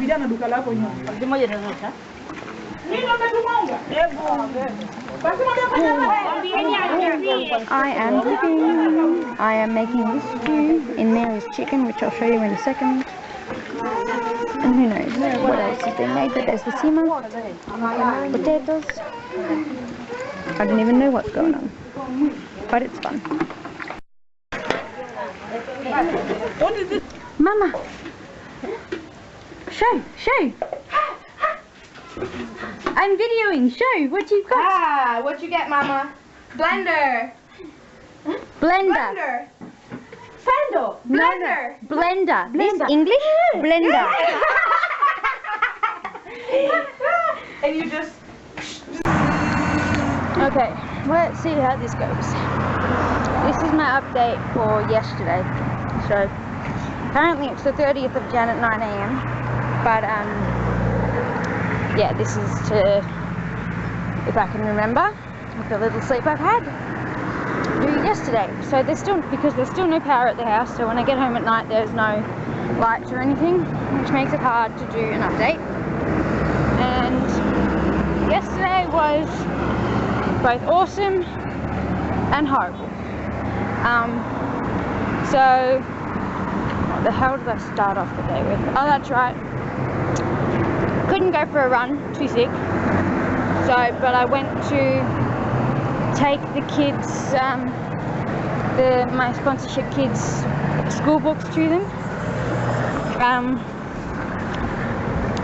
Vijana duka lako nyuma. Moja tunataka. I am making this stew. In there is chicken, which I'll show you in a second. And who knows what else is being made, but there's the sima, potatoes. I don't even know what's going on, but it's fun. What is it? Mama! Show! I'm videoing, show what you've got. Ah, what you get, Mama? Blender. Blender. Sandal. Blender. No. Blender. This English? Blender. And you just... Okay, let's see how this goes. This is my update for yesterday. So, apparently it's the 30th of Jan at 9 AM. But, yeah, this is to, if I can remember, with the little sleep I've had, do yesterday. So there's still, because there's still no power at the house, so when I get home at night there's no lights or anything, which makes it hard to do an update. And yesterday was both awesome and horrible. So what the hell did I start off the day with? Oh, that's right. Couldn't go for a run, too sick. So, but I went to take the kids, my sponsorship kids' school books to them.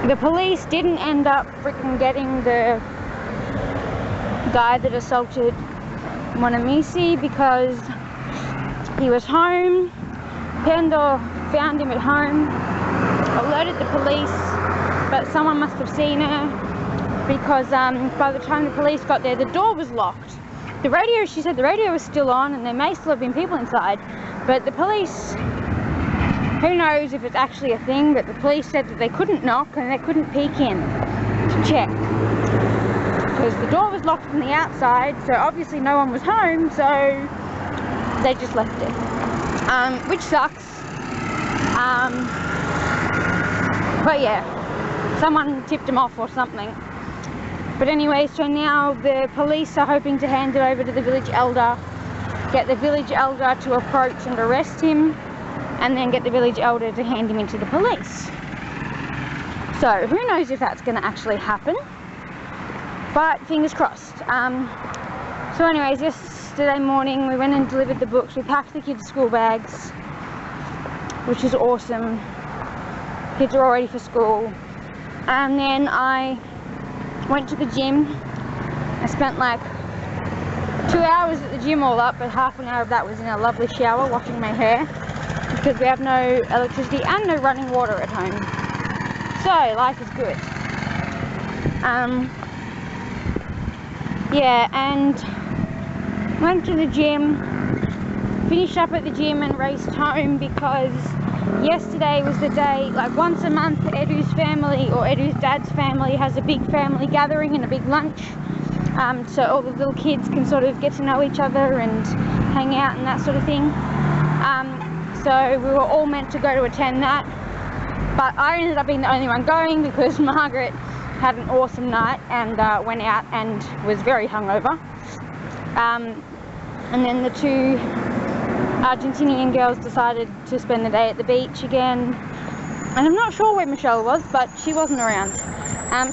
The police didn't end up freaking getting the guy that assaulted Monamisi because he was home. Pendo found him at home, alerted the police, but someone must have seen her because by the time the police got there, the door was locked. The radio, she said the radio was still on and there may still have been people inside, but the police, who knows if it's actually a thing, but the police said that they couldn't knock and they couldn't peek in to check because the door was locked from the outside, so obviously no one was home, so they just left it, which sucks. But yeah, someone tipped him off or something. But anyway, so now the police are hoping to hand it over to the village elder, get the village elder to approach and arrest him, and then get the village elder to hand him into the police. So who knows if that's going to actually happen, but fingers crossed. So anyways, yesterday morning we went and delivered the books. We packed the kids' school bags, which is awesome. Kids are all ready for school. And then I went to the gym. I spent like 2 hours at the gym all up, but half an hour of that was in a lovely shower washing my hair because we have no electricity and no running water at home. So life is good. Yeah, and went to the gym, finished up at the gym and raced home because yesterday was the day, like once a month Edu's family or Edu's dad's family has a big family gathering and a big lunch, so all the little kids can sort of get to know each other and hang out and that sort of thing. So we were all meant to go to attend that, but I ended up being the only one going because Margaret had an awesome night and went out and was very hungover. And then the two Argentinian girls decided to spend the day at the beach again, and I'm not sure where Michelle was, but she wasn't around.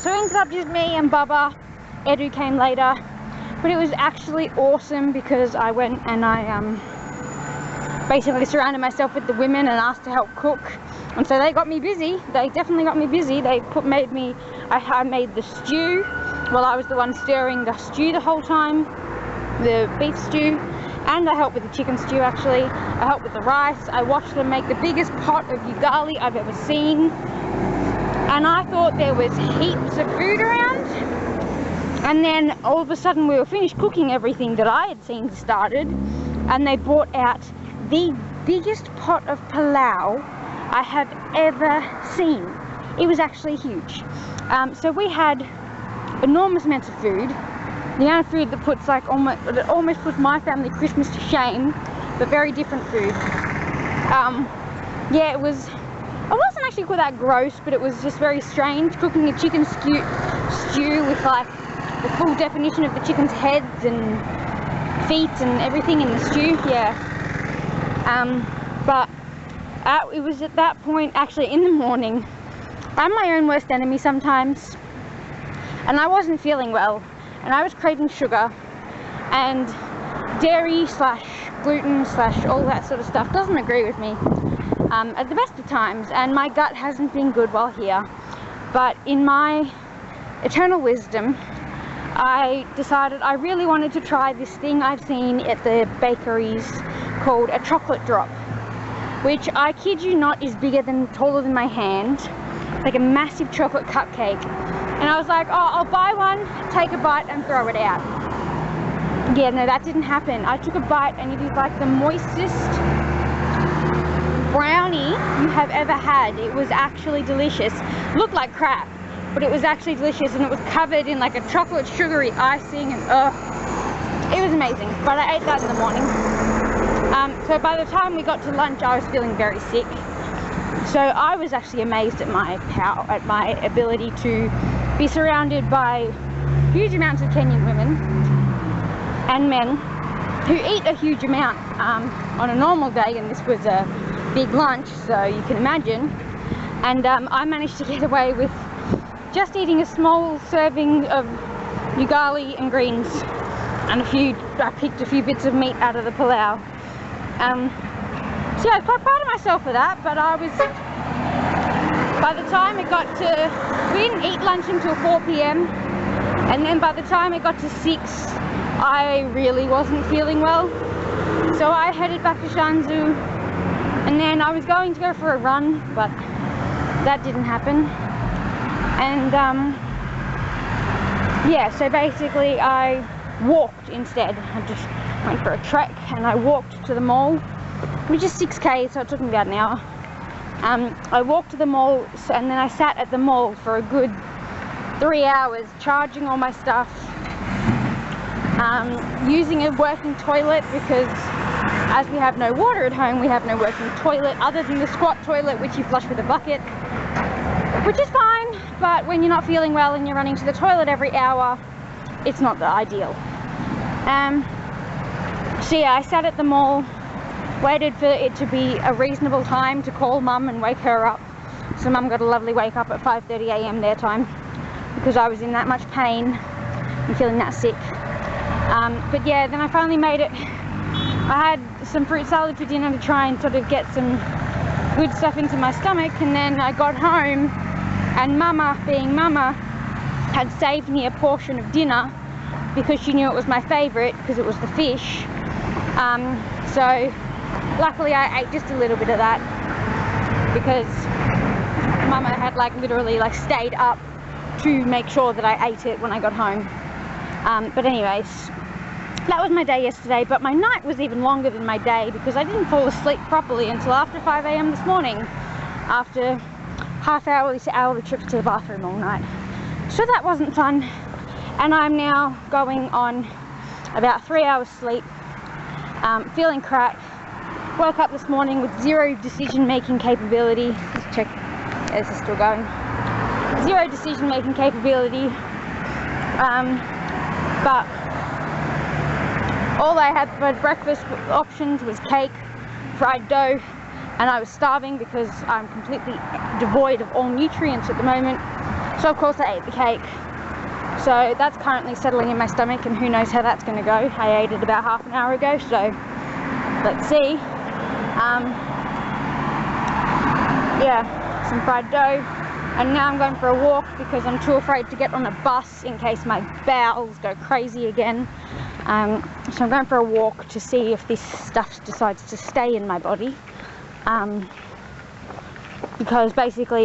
So it ended up just me and Bubba. Edu came later, but it was actually awesome because I went and I basically surrounded myself with the women and asked to help cook, and so they got me busy. They definitely got me busy. They I made the stew. Well, I was the one stirring the stew the whole time, the beef stew. And I helped with the chicken stew actually. I helped with the rice. I watched them make the biggest pot of ugali I've ever seen. And I thought there was heaps of food around. And then all of a sudden we were finished cooking everything that I had seen started. And they brought out the biggest pot of palau I have ever seen. It was actually huge. So we had enormous amounts of food. The amount of food that puts like almost puts my family Christmas to shame, but very different food. Yeah, it wasn't actually call that gross, but it was just very strange cooking a chicken stew with like the full definition of the chicken's heads and feet and everything in the stew. Yeah. But it was at that point, actually in the morning. I'm my own worst enemy sometimes, and I wasn't feeling well, and I was craving sugar, and dairy / gluten / all that sort of stuff doesn't agree with me at the best of times, and my gut hasn't been good while here. But in my eternal wisdom, I decided I really wanted to try this thing I've seen at the bakeries called a chocolate drop, which I kid you not is taller than my hand. It's like a massive chocolate cupcake. And I was like, oh, I'll buy one, take a bite and throw it out. Yeah, no, that didn't happen. I took a bite and it is like the moistest brownie you have ever had. It was actually delicious. Looked like crap, but it was actually delicious, and it was covered in like a chocolate sugary icing, and it was amazing. But I ate that in the morning. So by the time we got to lunch, I was feeling very sick. So I was actually amazed at my ability to be surrounded by huge amounts of Kenyan women and men who eat a huge amount on a normal day, and this was a big lunch, so you can imagine. And I managed to get away with just eating a small serving of ugali and greens, and I picked a few bits of meat out of the pilau. So yeah, I was quite proud of myself for that, but by the time it got to, we didn't eat lunch until 4 p.m, and then by the time it got to 6, I really wasn't feeling well. So I headed back to Shanzu, and then I was going to go for a run, but that didn't happen. And yeah, so basically I walked instead. I just went for a trek and I walked to the mall, which is 6k, so it took me about an hour. I walked to the mall, and then I sat at the mall for a good 3 hours charging all my stuff, using a working toilet, because as we have no water at home, we have no working toilet other than the squat toilet, which you flush with a bucket, which is fine, but when you're not feeling well and you're running to the toilet every hour, it's not the ideal. So yeah, I sat at the mall, waited for it to be a reasonable time to call Mum and wake her up. So Mum got a lovely wake up at 5:30 a.m. their time, because I was in that much pain and feeling that sick. But yeah, then I finally made it. I had some fruit salad for dinner to try and sort of get some good stuff into my stomach, and then I got home and Mama, being Mama, had saved me a portion of dinner because she knew it was my favourite, because it was the fish. So luckily I ate just a little bit of that, because Mama had literally stayed up to make sure that I ate it when I got home. But anyways, that was my day yesterday, but my night was even longer than my day, because I didn't fall asleep properly until after 5 a.m. this morning, after half-hourly trips to the bathroom all night. So that wasn't fun, and I'm now going on about 3 hours sleep, feeling crap. Woke up this morning with zero decision-making capability. Let's check. Yeah, this is still going. Zero decision-making capability. But all I had for breakfast options was cake, fried dough, and I was starving because I'm completely devoid of all nutrients at the moment. So of course I ate the cake. So that's currently settling in my stomach, and who knows how that's going to go. I ate it about half an hour ago, so let's see. Yeah, some fried dough, and now I'm going for a walk because I'm too afraid to get on a bus in case my bowels go crazy again. So I'm going for a walk to see if this stuff decides to stay in my body, because basically